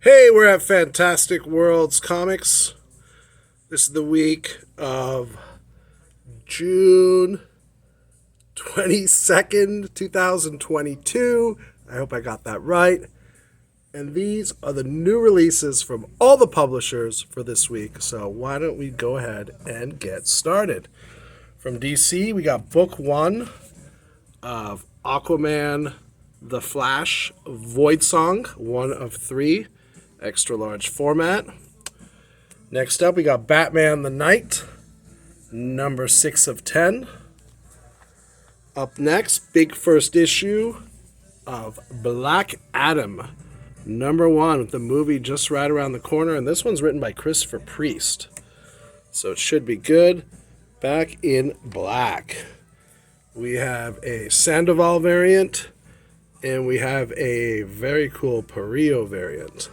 Hey, we're at Fantastic Worlds Comics. This is the week of June 22nd, 2022. I hope I got that right. And these are the new releases from all the publishers for this week. So why don't we go ahead and get started? From DC, we got book one of Aquaman, The Flash, Void Song, one of three, extra large format. Next up, we got Batman the Knight, number 6 of 10. Up next, big first issue of Black Adam, number 1, with the movie just right around the corner. And this one's written by Christopher Priest, so it should be good. Back in Black. We have a Sandoval variant, and we have a very cool Perillo variant.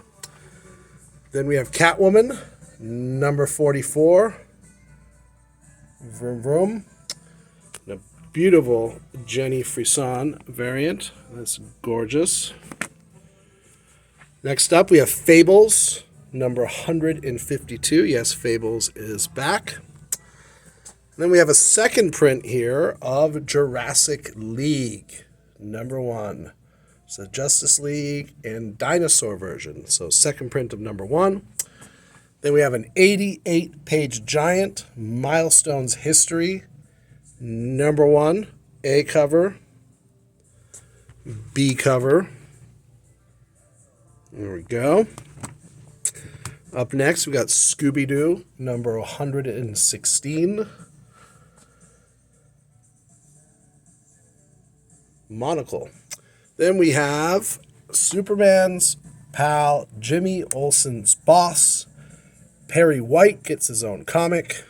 Then we have Catwoman, number 44. Vroom vroom. A beautiful Jenny Frison variant. That's gorgeous. Next up, we have Fables, number 152. Yes, Fables is back. Then we have a second print here of Jurassic League, number 1. So Justice League and dinosaur version. So second print of number 1. Then we have an 88-page giant, Milestones History, number 1. A cover, B cover. There we go. Up next, we got Scooby-Doo, number 116. Monocle. Then we have Superman's pal, Jimmy Olsen's boss. Perry White gets his own comic.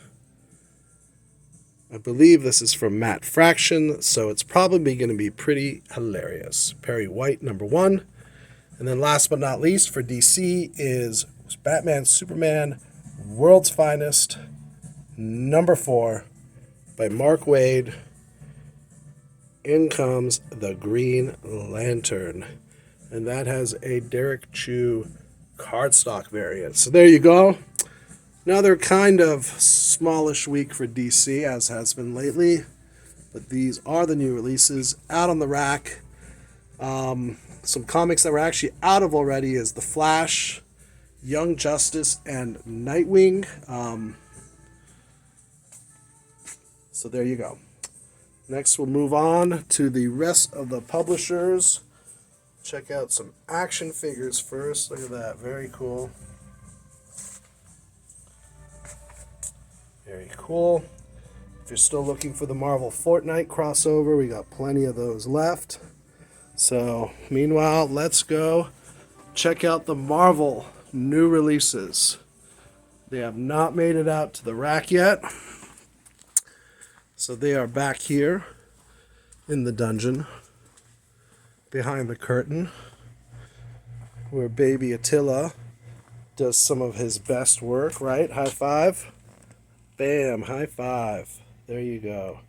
I believe this is from Matt Fraction, so it's probably going to be pretty hilarious. Perry White, number 1. And then last but not least for DC is Batman Superman, World's Finest, number 4 by Mark Waid. In comes the Green Lantern. And that has a Derek Chu cardstock variant. So there you go. Another kind of smallish week for DC, as has been lately. But these are the new releases out on the rack. Some comics that we're actually out of already is The Flash, Young Justice, and Nightwing. So there you go. Next, we'll move on to the rest of the publishers. Check out some action figures first. Look at that. Very cool. Very cool. If you're still looking for the Marvel Fortnite crossover, we got plenty of those left. So, meanwhile, let's go check out the Marvel new releases. They have not made it out to the rack yet. So they are back here in the dungeon, behind the curtain, where baby Attila does some of his best work, right? High five. Bam, high five. There you go.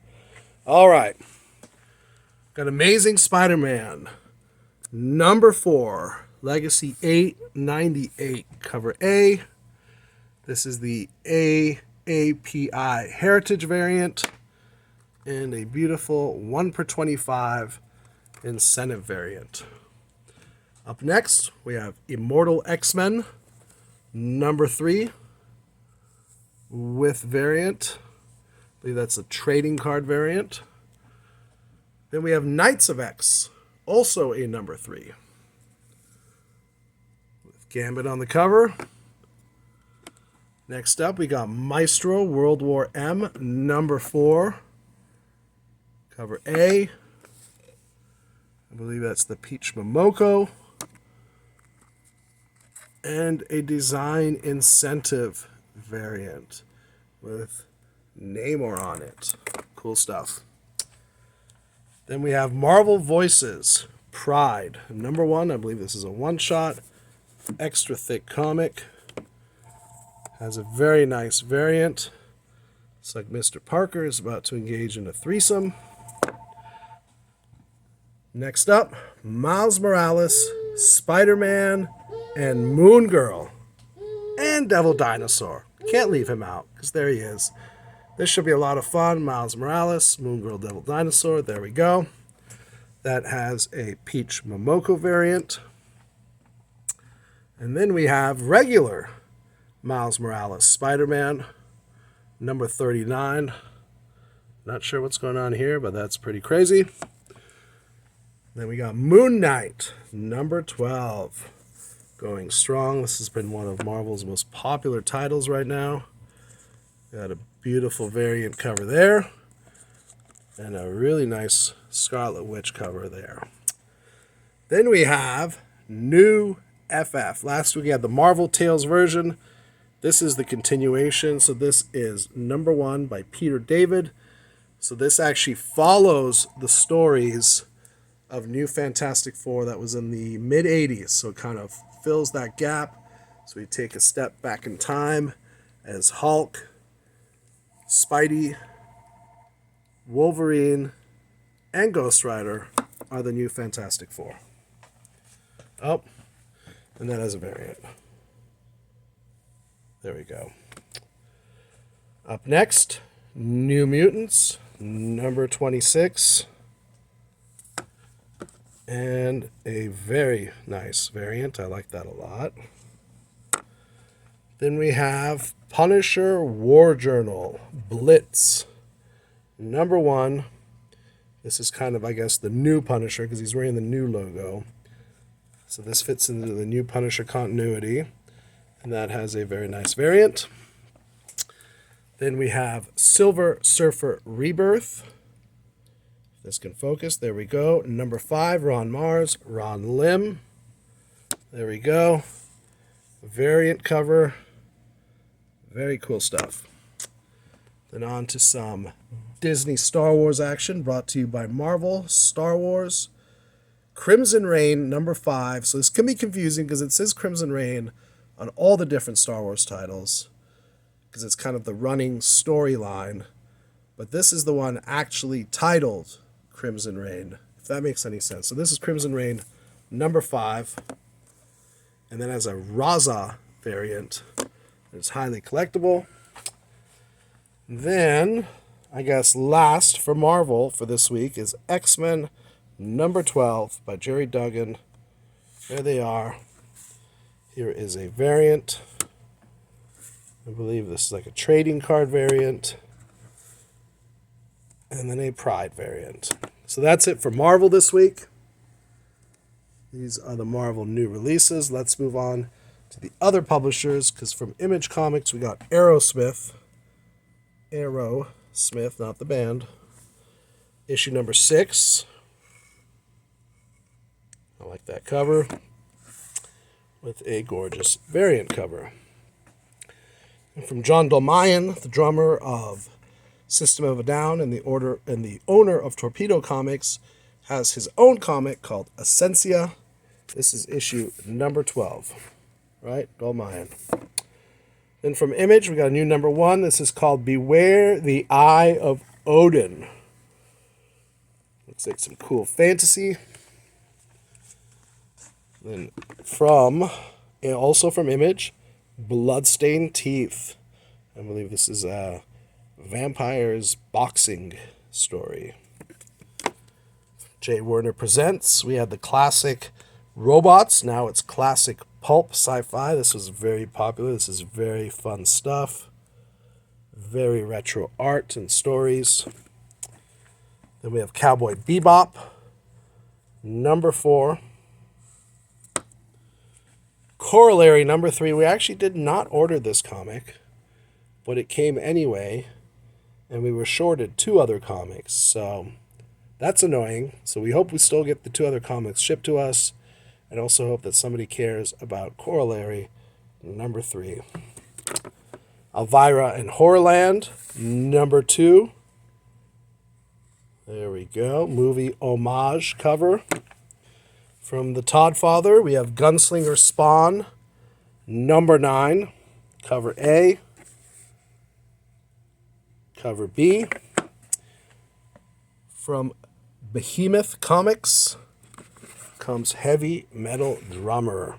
All right. Got Amazing Spider-Man, number 4, Legacy 898, cover A. This is the AAPI Heritage variant. And a beautiful 1/25 incentive variant. Up next, we have Immortal X-Men, number 3, with variant. I believe that's a trading card variant. Then we have Knights of X, also a number 3, with Gambit on the cover. Next up, we got Maestro World War M, number 4. Cover A. I believe that's the Peach Momoko. And a design incentive variant with Namor on it. Cool stuff. Then we have Marvel Voices, Pride, number 1. I believe this is a one-shot, extra thick comic. Has a very nice variant. Looks like Mr. Parker is about to engage in a threesome. Next up, Miles Morales, Spider-Man, and Moon Girl, and Devil Dinosaur. Can't leave him out, because there he is. This should be a lot of fun. Miles Morales, Moon Girl, Devil Dinosaur. There we go. That has a Peach Momoko variant. And then we have regular Miles Morales Spider-Man, number 39. Not sure what's going on here, but that's pretty crazy. Then we got Moon Knight, number 12. Going strong. This has been one of Marvel's most popular titles right now. Got a beautiful variant cover there. And a really nice Scarlet Witch cover there. Then we have New FF. Last week we had the Marvel Tales version. This is the continuation. So this is number 1 by Peter David. So this actually follows the stories of New Fantastic Four that was in the mid-'80s. So it kind of fills that gap. So we take a step back in time as Hulk, Spidey, Wolverine, and Ghost Rider are the New Fantastic Four. Oh, and that has a variant. There we go. Up next, New Mutants, number 26. And a very nice variant. I like that a lot. Then we have Punisher War Journal, Blitz, number 1. This is kind of, I guess, the new Punisher because he's wearing the new logo. So this fits into the new Punisher continuity. And that has a very nice variant. Then we have Silver Surfer Rebirth. This can focus. There we go. Number 5, Ron Mars, Ron Lim. There we go. Variant cover. Very cool stuff. Then on to some Disney Star Wars action brought to you by Marvel Star Wars. Crimson Reign, number 5. So this can be confusing because it says Crimson Reign on all the different Star Wars titles because it's kind of the running storyline. But this is the one actually titled Crimson Reign, if that makes any sense. So this is Crimson Reign, number 5. And then as a Raza variant, it's highly collectible. Then, I guess last for Marvel for this week is X-Men number 12 by Jerry Duggan. There they are. Here is a variant. I believe this is like a trading card variant. And then a Pride variant. So that's it for Marvel this week. These are the Marvel new releases. Let's move on to the other publishers, because from Image Comics we got Aerosmith, not the band, issue number 6. I like that cover with a gorgeous variant cover. And from John Dolmayan, the drummer of System of a Down and the owner of Torpedo Comics, has his own comic called Essentia. This is issue number 12. Right? Dolmayan. Then from Image, we got a new number 1. This is called Beware the Eye of Odin. Looks like some cool fantasy. Then also from Image, Bloodstained Teeth. I believe this is a vampire's boxing story. Jay Werner Presents. We had the classic Robots. Now it's classic pulp sci-fi. This was very popular. This is very fun stuff. Very retro art and stories. Then we have Cowboy Bebop, number 4. Corollary, number 3. We actually did not order this comic, but it came anyway, and we were shorted 2 other comics, so that's annoying. So we hope we still get the 2 other comics shipped to us, and also hope that somebody cares about Corollary, number 3. Elvira and Horrorland, number 2. There we go. Movie homage cover. From the Todd Father, we have Gunslinger Spawn, number 9. Cover A. Cover B. From Behemoth Comics comes Heavy Metal Drummer.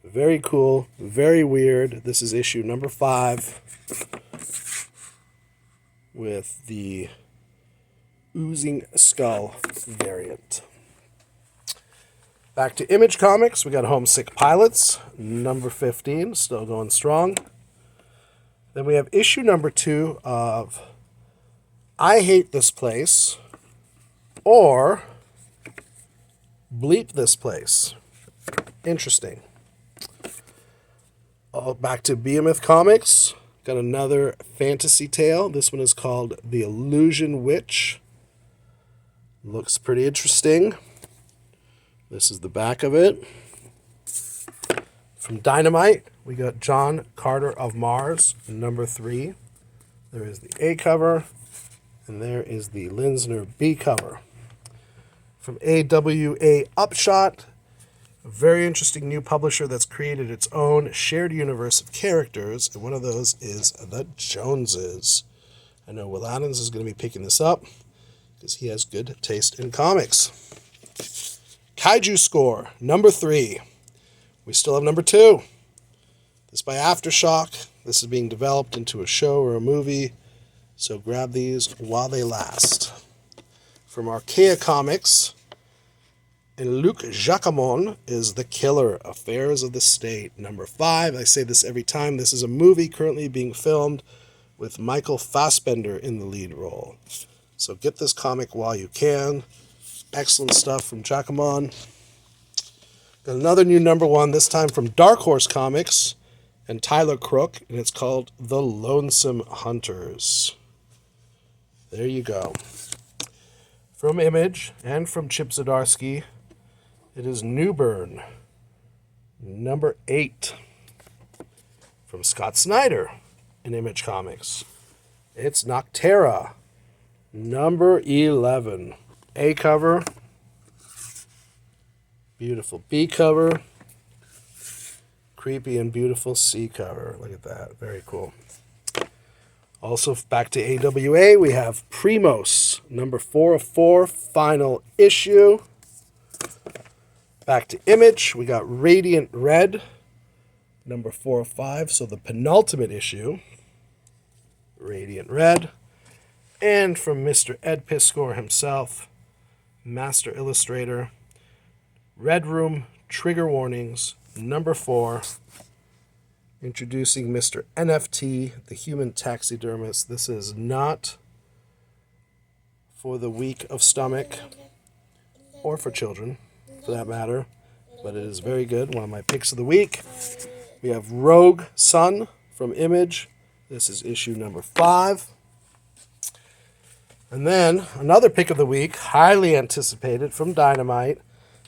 Very cool, very weird. This is issue number 5 with the Oozing Skull variant. Back to Image Comics, we got Homesick Pilots, number 15, still going strong. Then we have issue number 2 of I Hate This Place or Bleep This Place. Interesting. Back to Behemoth Comics. Got another fantasy tale. This one is called The Illusion Witch. Looks pretty interesting. This is the back of it. From Dynamite, we got John Carter of Mars, number 3. There is the A cover, and there is the Linsner B cover. From AWA Upshot, a very interesting new publisher that's created its own shared universe of characters, and one of those is the Joneses. I know Will Adams is going to be picking this up because he has good taste in comics. Kaiju Score, number 3. We still have number 2. This by Aftershock. This is being developed into a show or a movie, so grab these while they last. From Archaea Comics, and Luc Jacamon is The Killer, Affairs of the State, number 5. I say this every time. This is a movie currently being filmed with Michael Fassbender in the lead role. So get this comic while you can. Excellent stuff from Jacamon. Got another new number 1, this time from Dark Horse Comics and Tyler Crook, and it's called The Lonesome Hunters. There you go. From Image and from Chip Zdarsky, it is Newburn, number 8. From Scott Snyder in Image Comics, it's Noctera, number 11. A cover, beautiful B cover, creepy and beautiful C cover. Look at that, very cool. Also back to AWA, we have Primos, number 4 of 4, final issue. Back to Image, we got Radiant Red, number 4 of 5, so the penultimate issue. Radiant Red. And from Mr. Ed Piskor himself, Master Illustrator, Red Room Trigger Warnings, number 4. Introducing Mr. NFT, the human taxidermist. This is not for the weak of stomach, or for children, for that matter, but it is very good. One of my picks of the week. We have Rogue Sun from Image. This is issue number 5. And then another pick of the week, highly anticipated, from Dynamite,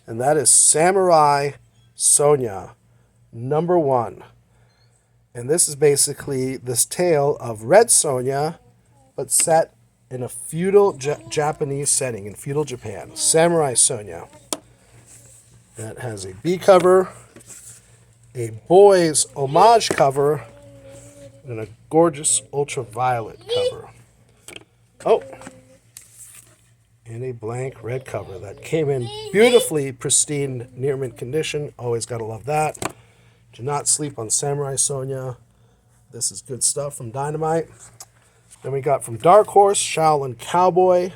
and that is Samurai Sonia, number 1. And this is basically this tale of Red Sonja, but set in a feudal Japanese setting, in feudal Japan. Samurai Sonia. That has a B cover, a boys homage cover, and a gorgeous ultraviolet cover. Oh, and a blank red cover that came in beautifully pristine, near mint condition. Always gotta love that. Do not sleep on Samurai Sonia. This is good stuff from Dynamite. Then we got from Dark Horse, Shaolin Cowboy,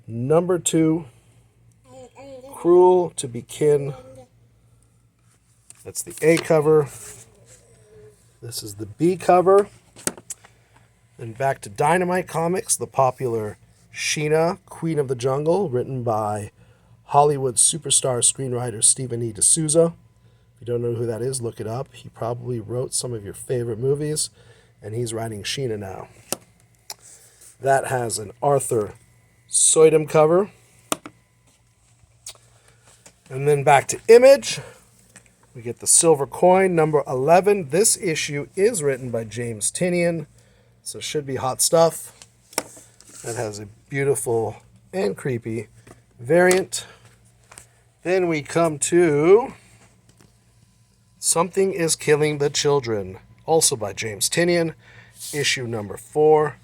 number 2, Cruel to Be Kin. That's the A cover. This is the B cover. Then back to Dynamite Comics, the popular Sheena, Queen of the Jungle, written by Hollywood superstar screenwriter Stephen E. D'Souza. If you don't know who that is, look it up. He probably wrote some of your favorite movies, and he's writing Sheena now. That has an Arthur Soydum cover. And then back to Image. We get the Silver Coin, number 11. This issue is written by James Tynion, so should be hot stuff. That has a beautiful and creepy variant. Then we come to Something is Killing the Children, also by James Tynion, issue number 4.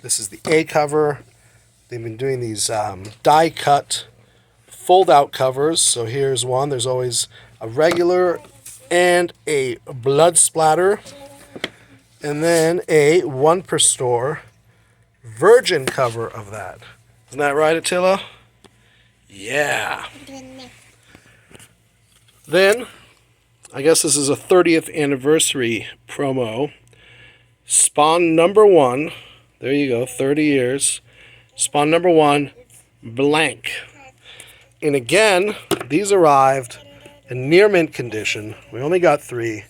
This is the A cover. They've been doing these die-cut, fold-out covers. So here's one. There's always a regular and a blood splatter, and then a one per store virgin cover of that. Isn't that right, Attila? Yeah. Then, I guess this is a 30th anniversary promo. Spawn number 1. There you go, 30 years. Spawn number 1, blank. And again, these arrived in near mint condition. We only got 3.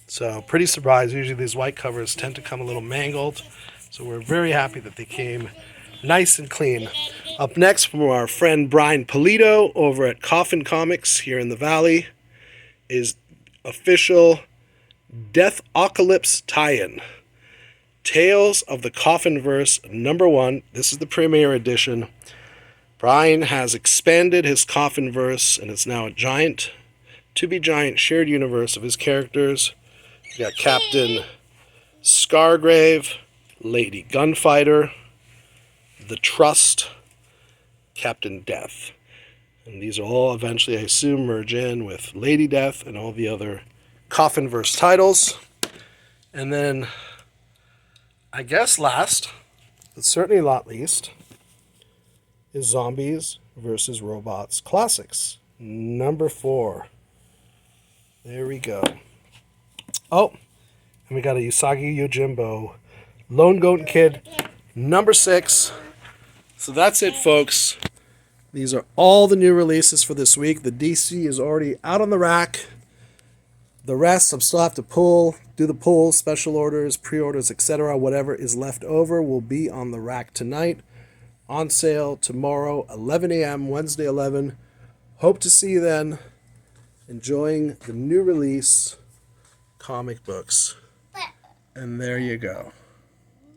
So pretty surprised. Usually these white covers tend to come a little mangled. So we're very happy that they came nice and clean. Up next from our friend Brian Polito over at Coffin Comics here in the Valley is official Death-Ocalypse tie-in. Tales of the Coffinverse number 1. This is the premiere edition. Brian has expanded his Coffinverse, and it's now a giant, to-be-giant shared universe of his characters. You got Captain Scargrave, Lady Gunfighter, The Trust, Captain Death. And these are all eventually, I assume, merge in with Lady Death and all the other Coffinverse titles. And then, I guess last, but certainly not least, is Zombies vs. Robots Classics, number 4. There we go. Oh, and we got a Usagi Yojimbo Lone Goat Kid, number 6. So that's it, folks. These are all the new releases for this week. The DC is already out on the rack. The rest, I still have to do the pulls, special orders, pre-orders, etc. Whatever is left over will be on the rack tonight. On sale tomorrow, 11 a.m., Wednesday 11. Hope to see you then. Enjoying the new release comic books. And there you go.